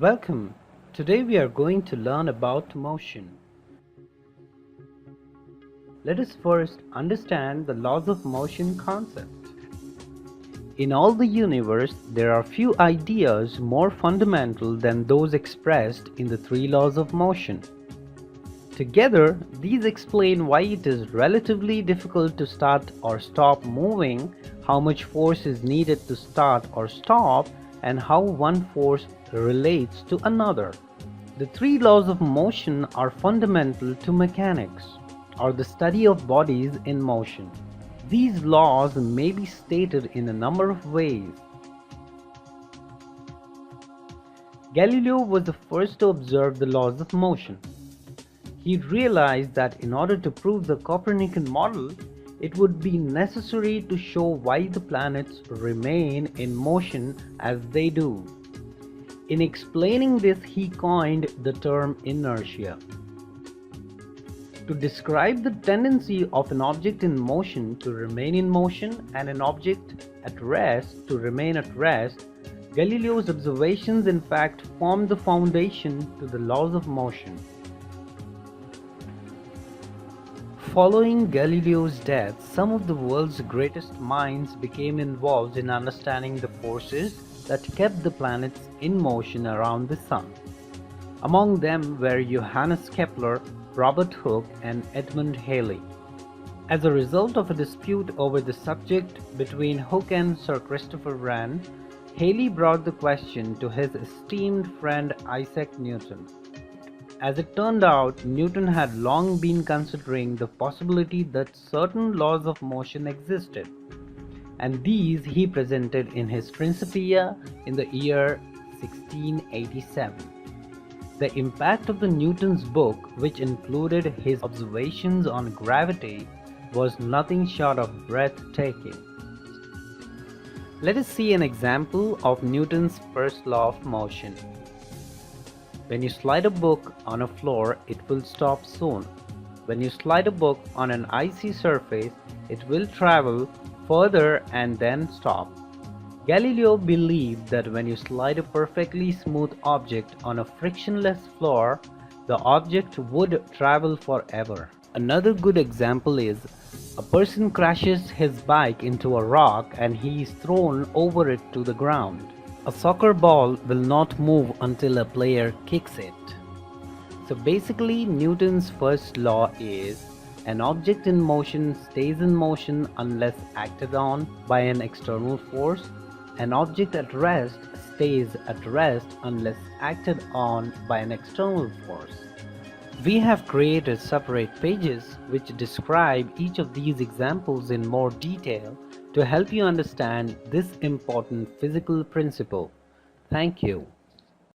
Welcome. Today we are going to learn about motion. Let us first understand the laws of motion concept. In all the universe, there are few ideas more fundamental than those expressed in the three laws of motion. Together, these explain why it is relatively difficult to start or stop moving, how much force is needed to start or stop, and how one force relates to another. The three laws of motion are fundamental to mechanics, or the study of bodies in motion. These laws may be stated in a number of ways. Galileo was the first to observe the laws of motion. He realized that in order to prove the Copernican model, it would be necessary to show why the planets remain in motion as they do. In explaining this, he coined the term inertia. To describe the tendency of an object in motion to remain in motion and an object at rest to remain at rest, Galileo's observations in fact formed the foundation to the laws of motion. Following Galileo's death, some of the world's greatest minds became involved in understanding the forces that kept the planets in motion around the Sun. Among them were Johannes Kepler, Robert Hooke, and Edmund Halley. As a result of a dispute over the subject between Hooke and Sir Christopher Wren, Halley brought the question to his esteemed friend Isaac Newton. As it turned out, Newton had long been considering the possibility that certain laws of motion existed, and these he presented in his Principia in the year 1687. The impact of the Newton's book, which included his observations on gravity, was nothing short of breathtaking. Let us see an example of Newton's first law of motion. When you slide a book on a floor, it will stop soon. When you slide a book on an icy surface, it will travel further and then stop. Galileo believed that when you slide a perfectly smooth object on a frictionless floor, the object would travel forever. Another good example is a person crashes his bike into a rock and he is thrown over it to the ground. A soccer ball will not move until a player kicks it. So basically, Newton's first law is an object in motion stays in motion unless acted on by an external force. An object at rest stays at rest unless acted on by an external force. We have created separate pages which describe each of these examples in more detail to help you understand this important physical principle. Thank you.